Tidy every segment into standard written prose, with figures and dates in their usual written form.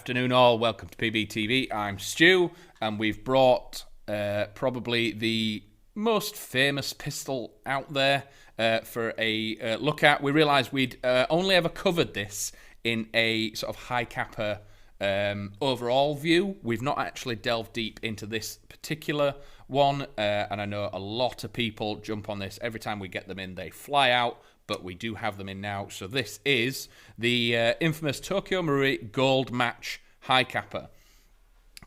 afternoon all, welcome to PBTV. I'm Stu and we've brought probably the most famous pistol out there for a look at. We realised we'd only ever covered this in a sort of Hi-Capa overall view. We've not actually delved deep into this particular one, and I know a lot of people jump on this. Every time we get them in, they fly out, but we do have them in now. So this is the infamous Tokyo Marui Gold Match Hi-Capa.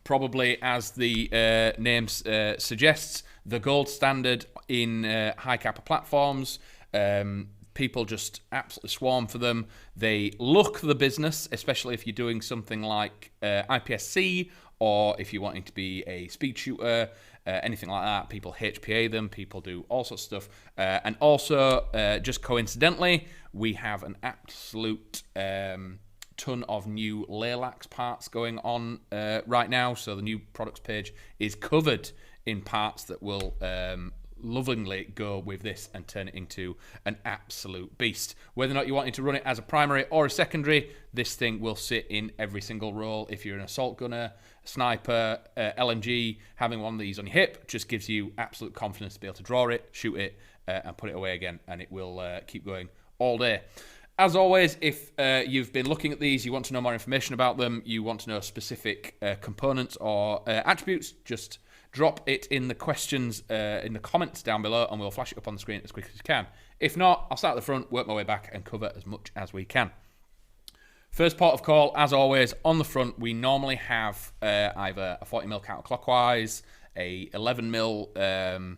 Probably, as the name suggests, the gold standard in Hi-Capa platforms. People just absolutely swarm for them. They look the business, especially if you're doing something like IPSC, or if you're wanting to be a speed shooter, anything like that. People HPA them, people do all sorts of stuff. And also, just coincidentally, we have an absolute ton of new Laylax parts going on right now. So the new products page is covered in parts that will lovingly go with this and turn it into an absolute beast. Whether or not you're wanting to run it as a primary or a secondary, this thing will sit in every single role. If you're an assault gunner, sniper, LMG, having one of these on your hip just gives you absolute confidence to be able to draw it, shoot it, and put it away again, and it will keep going all day. As always, if you've been looking at these, you want to know more information about them, you want to know specific components or attributes, just drop it in the questions, in the comments down below, and we'll flash it up on the screen as quick as we can. If not, I'll start at the front, work my way back, and cover as much as we can. First port of call, as always, on the front, we normally have either a 40mm counterclockwise, a 11mm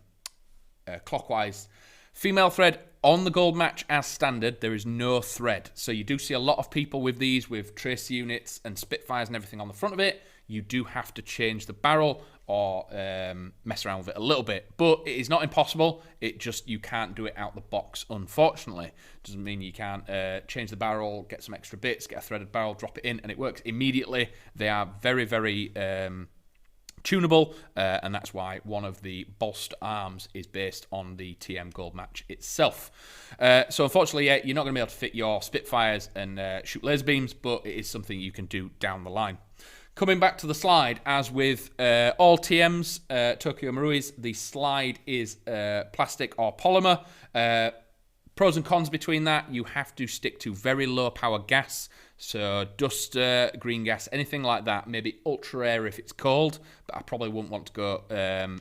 clockwise female thread. On the Gold Match as standard, there is no thread. So you do see a lot of people with these, with tracer units and Spitfires and everything on the front of it. You do have to change the barrel or mess around with it a little bit. But it is not impossible. It just, you can't do it out the box, unfortunately. Doesn't mean you can't change the barrel, get some extra bits, get a threaded barrel, drop it in, and it works immediately. They are very, very tunable, and that's why one of the bolster arms is based on the TM Gold Match itself. So unfortunately, yeah, you're not going to be able to fit your Spitfires and shoot laser beams, but it is something you can do down the line. Coming back to the slide, as with all TMs, Tokyo Marui's, the slide is plastic or polymer. Pros and cons between that, you have to stick to very low power gas, so duster, green gas, anything like that, maybe ultra air if it's cold, but I probably wouldn't want to go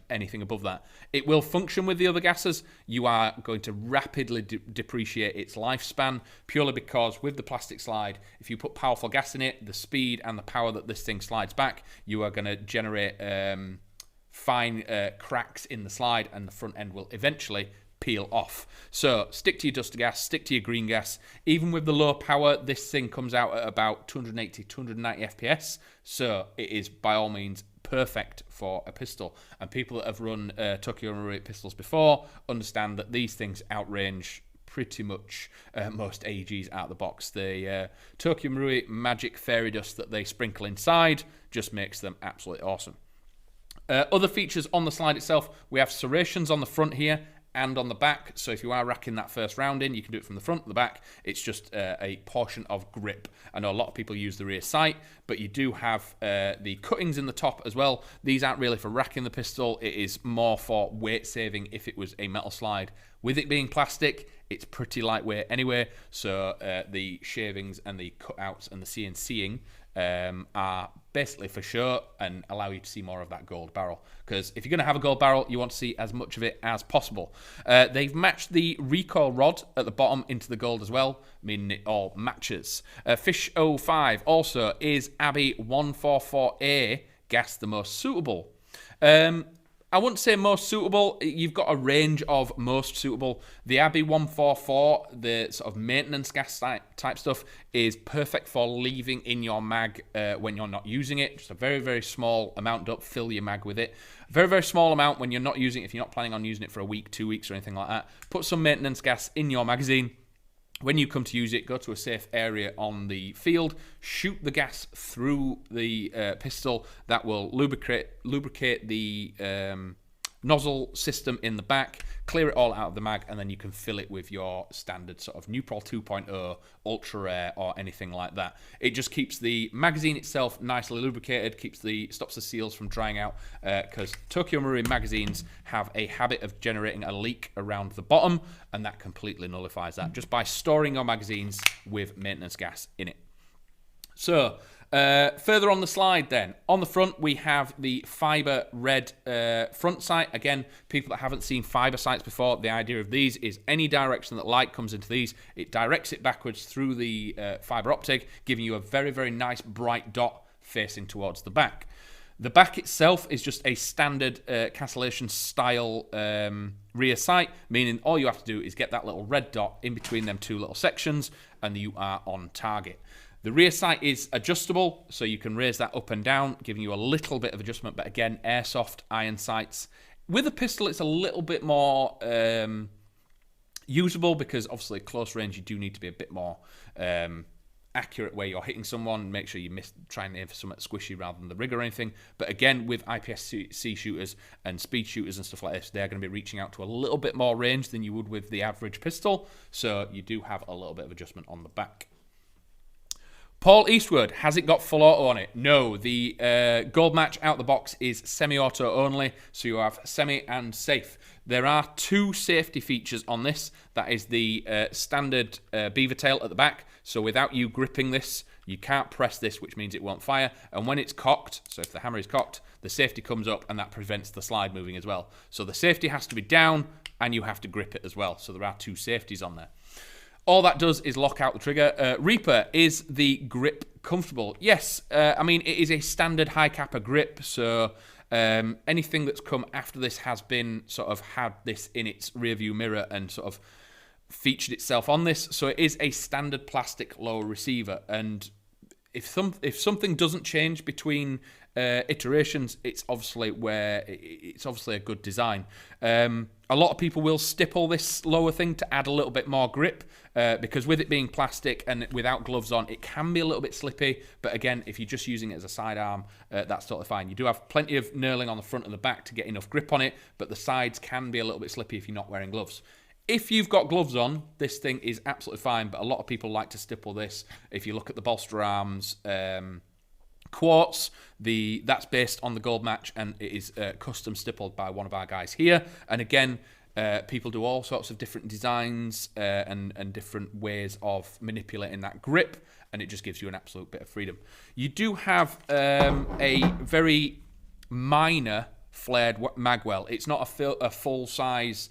anything above that. It will function with the other gases. You are going to rapidly depreciate its lifespan, purely because with the plastic slide, if you put powerful gas in it, the speed and the power that this thing slides back, you are going to generate fine cracks in the slide, and the front end will eventually peel off. So stick to your duster gas, stick to your green gas. Even with the low power, this thing comes out at about 280, 290 FPS. So it is by all means perfect for a pistol. And people that have run Tokyo Marui pistols before understand that these things outrange pretty much most AEGs out of the box. The Tokyo Marui magic fairy dust that they sprinkle inside just makes them absolutely awesome. Other features on the slide itself, we have serrations on the front here and on the back, so if you are racking that first round in, you can do it from the front to the back. It's just a portion of grip. I know a lot of people use the rear sight, but you do have the cuttings in the top as well. These aren't really for racking the pistol, it is more for weight saving if it was a metal slide. With it being plastic, it's pretty lightweight anyway, so the shavings and the cutouts and the CNCing are basically for show and allow you to see more of that gold barrel, because if you're going to have a gold barrel, you want to see as much of it as possible. They've matched the recoil rod at the bottom into the gold as well, meaning it all matches. Fish 05 also, is Abbey 144A gas the most suitable? I wouldn't say most suitable. You've got a range of most suitable. The Abbey 144, the sort of maintenance gas type stuff, is perfect for leaving in your mag when you're not using it. Just a very, very small amount. Don't fill your mag with it. Very, very small amount when you're not using it, if you're not planning on using it for a week, 2 weeks, or anything like that. Put some maintenance gas in your magazine. When you come to use it, go to a safe area on the field, shoot the gas through the pistol. That will lubricate the nozzle system in the back, clear it all out of the mag, and then you can fill it with your standard sort of Nuprol 2.0, Ultra Rare, or anything like that. It just keeps the magazine itself nicely lubricated, stops the seals from drying out, because Tokyo Marui magazines have a habit of generating a leak around the bottom, and that completely nullifies that just by storing your magazines with maintenance gas in it. So, further on the slide then, on the front we have the fiber red front sight. Again, people that haven't seen fiber sights before, the idea of these is any direction that light comes into these, it directs it backwards through the fiber optic, giving you a very, very nice bright dot facing towards the back. The back itself is just a standard cancellation style rear sight, meaning all you have to do is get that little red dot in between them two little sections and you are on target. The rear sight is adjustable, so you can raise that up and down, giving you a little bit of adjustment, but again, airsoft iron sights. With a pistol, it's a little bit more usable, because obviously at close range, you do need to be a bit more accurate where you're hitting someone. Make sure you try and aim for something squishy rather than the rig or anything. But again, with IPSC shooters and speed shooters and stuff like this, they're going to be reaching out to a little bit more range than you would with the average pistol, so you do have a little bit of adjustment on the back. Paul Eastwood, has it got full auto on it? No, the gold match out the box is semi-auto only, so you have semi and safe. There are two safety features on this. That is the standard beaver tail at the back, so without you gripping this, you can't press this, which means it won't fire. And when it's cocked, so if the hammer is cocked, the safety comes up and that prevents the slide moving as well. So the safety has to be down and you have to grip it as well. So there are two safeties on there. All that does is lock out the trigger. Reaper, is the grip comfortable? Yes, I mean, it is a standard Hi-Capa grip, so anything that's come after this has been sort of had this in its rearview mirror and sort of featured itself on this. So it is a standard plastic lower receiver, and if something doesn't change between iterations, it's obviously a good design. A lot of people will stipple this lower thing to add a little bit more grip, because with it being plastic and without gloves on, it can be a little bit slippy. But again, if you're just using it as a sidearm, that's totally fine. You do have plenty of knurling on the front and the back to get enough grip on it, but the sides can be a little bit slippy if you're not wearing gloves. If you've got gloves on, this thing is absolutely fine, but a lot of people like to stipple this. If you look at the bolster arms quartz, that's based on the gold match, and it is custom stippled by one of our guys here. And again, people do all sorts of different designs and different ways of manipulating that grip, and it just gives you an absolute bit of freedom. You do have a very minor flared magwell. It's not a full-size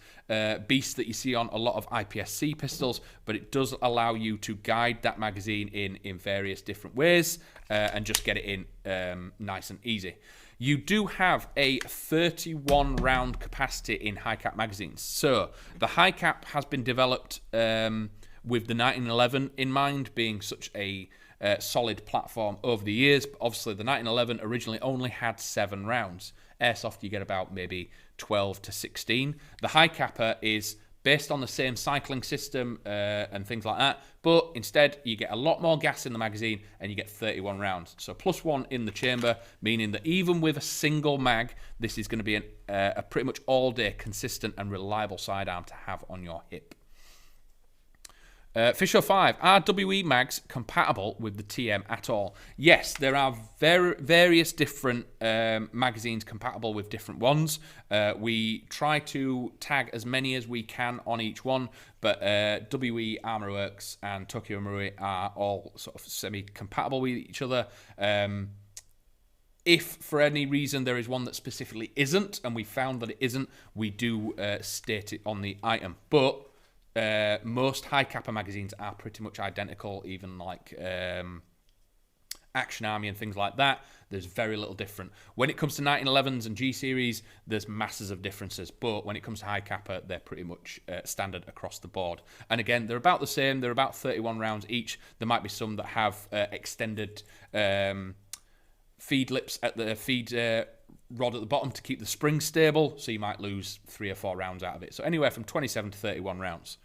beast that you see on a lot of IPSC pistols, but it does allow you to guide that magazine in various different ways and just get it in nice and easy. You do have a 31 round capacity in Hi-Cap magazines. So the Hi-Cap has been developed with the 1911 in mind, being such a solid platform over the years. But obviously the 1911 originally only had 7 rounds. Airsoft, you get about maybe 12 to 16. The Hi-Capa is based on the same cycling system and things like that, but instead you get a lot more gas in the magazine and you get 31 rounds. So +1 in the chamber, meaning that even with a single mag, this is going to be a pretty much all-day consistent and reliable sidearm to have on your hip. Fisher 5, are WE mags compatible with the TM at all? Yes, there are various different magazines compatible with different ones. We try to tag as many as we can on each one, but WE, Armour Works and Tokyo Marui are all sort of semi-compatible with each other. If for any reason there is one that specifically isn't, and we found that it isn't, we do state it on the item. But most Hi-Capa magazines are pretty much identical, even like Action Army and things like that. There's very little different. When it comes to 1911s and G series, there's masses of differences. But when it comes to Hi-Capa, they're pretty much standard across the board. And again, they're about the same. They're about 31 rounds each. There might be some that have extended feed lips at the feed rod at the bottom to keep the spring stable, so you might lose 3 or 4 rounds out of it. So anywhere from 27 to 31 rounds.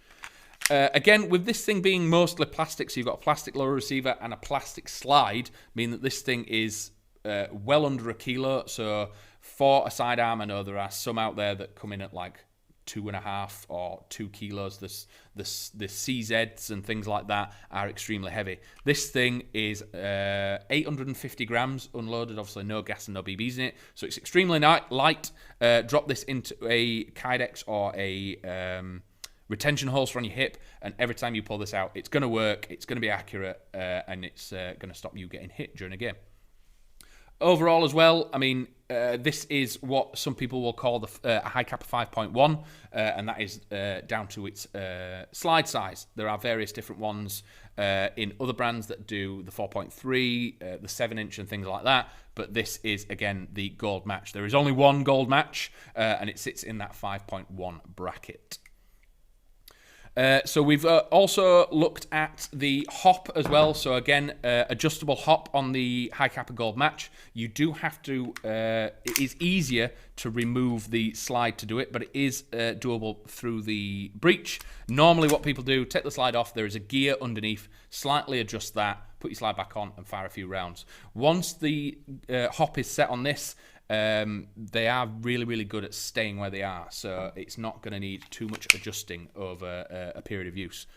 Again, with this thing being mostly plastic, so you've got a plastic lower receiver and a plastic slide, meaning that this thing is well under 1 kilo. So For a sidearm, I know there are some out there that come in at like 2.5 or 2 kilos. The CZs and things like that are extremely heavy. This thing is 850 grams unloaded, obviously no gas and no BBs in it, so it's extremely light. Drop this into a Kydex or a retention holster on your hip, and every time you pull this out, it's going to work, it's going to be accurate, and it's going to stop you getting hit during a game. Overall as well, I mean, this is what some people will call the Hi-Capa 5.1, and that is down to its slide size. There are various different ones in other brands that do the 4.3, the 7-inch and things like that, but this is, again, the gold match. There is only one gold match, and it sits in that 5.1 bracket. So we've also looked at the hop as well. So again, adjustable hop on the Hi-Capa Gold Match. You do have to, it is easier to remove the slide to do it, but it is doable through the breech. Normally what people do, take the slide off, there is a gear underneath, slightly adjust that, put your slide back on and fire a few rounds. Once the hop is set on this, they are really, really good at staying where they are, so it's not going to need too much adjusting over a period of use.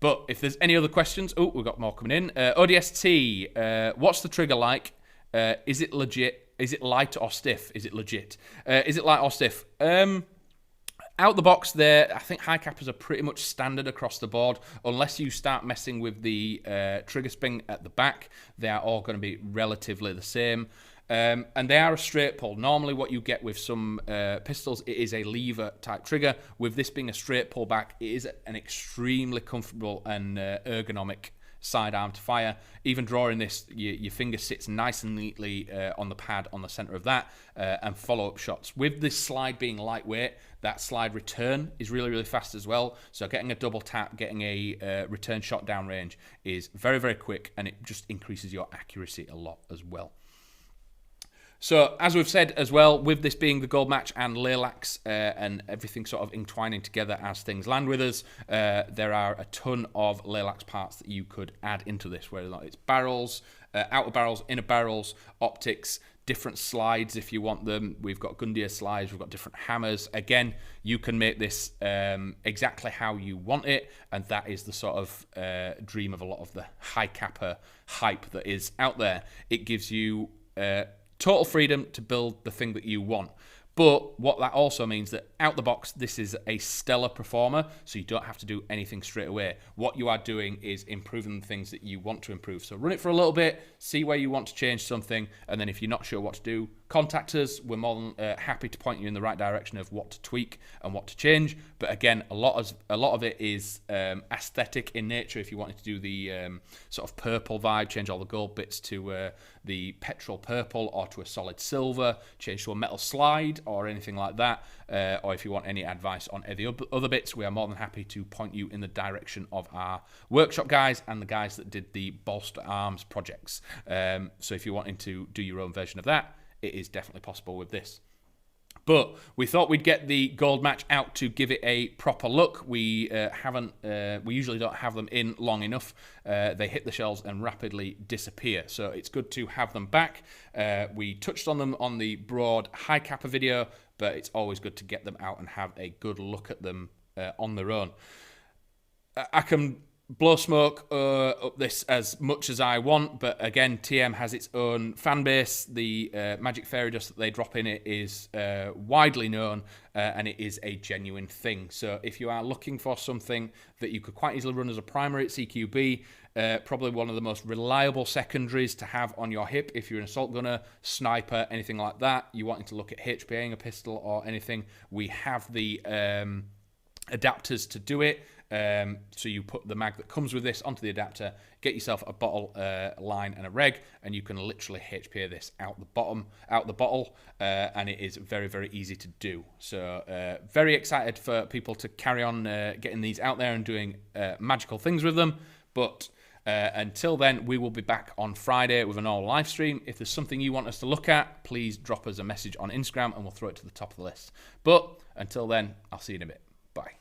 But if there's any other questions, oh, we've got more coming in. ODST, what's the trigger like? Is it legit? Is it light or stiff? Is it legit? Is it light or stiff? Out the box there, I think Hi-Capas are pretty much standard across the board. Unless you start messing with the trigger spring at the back, they are all going to be relatively the same. And they are a straight pull. Normally what you get with some pistols, it is a lever type trigger. With this being a straight pull back, it is an extremely comfortable and ergonomic sidearm to fire. Even drawing this, your finger sits nice and neatly on the pad on the center of that, and follow-up shots. With this slide being lightweight, that slide return is really, really fast as well. So getting a double tap, getting a return shot down range is very, very quick, and it just increases your accuracy a lot as well. So, as we've said as well, with this being the gold match and Laylax and everything sort of entwining together as things land with us, there are a ton of Laylax parts that you could add into this, whether it's barrels, outer barrels, inner barrels, optics, different slides if you want them. We've got Gundia slides, we've got different hammers. Again, you can make this exactly how you want it, and that is the sort of dream of a lot of the Hi-Capa hype that is out there. It gives you total freedom to build the thing that you want. But what that also means that out the box, this is a stellar performer, so you don't have to do anything straight away. What you are doing is improving the things that you want to improve. So run it for a little bit, see where you want to change something, and then if you're not sure what to do, contact us. We're more than happy to point you in the right direction of what to tweak and what to change. But again, a lot of it is aesthetic in nature. If you wanted to do the sort of purple vibe, change all the gold bits to the petrol purple or to a solid silver, change to a metal slide or anything like that, or if you want any advice on any other bits, we are more than happy to point you in the direction of our workshop guys and the guys that did the bolster arms projects. So if you're wanting to do your own version of that, it is definitely possible with this. But we thought we'd get the gold match out to give it a proper look. We usually don't have them in long enough. They hit the shelves and rapidly disappear. So it's good to have them back. We touched on them on the broad Hi-Capa video, but it's always good to get them out and have a good look at them on their own. I can blow smoke up this as much as I want, but again, TM has its own fan base. The magic fairy dust that they drop in it is widely known, and it is a genuine thing. So if you are looking for something that you could quite easily run as a primary at CQB, probably one of the most reliable secondaries to have on your hip if you're an assault gunner, sniper, anything like that, you wanting to look at HPAing a pistol or anything, we have the adapters to do it. So you put the mag that comes with this onto the adapter, get yourself a bottle, line and a reg, and you can literally HPA this out the bottle, and it is very, very easy to do. So very excited for people to carry on getting these out there and doing magical things with them. But until then, we will be back on Friday with an all live stream. If there's something you want us to look at, please drop us a message on Instagram and we'll throw it to the top of the list. But until then, I'll see you in a bit. Bye.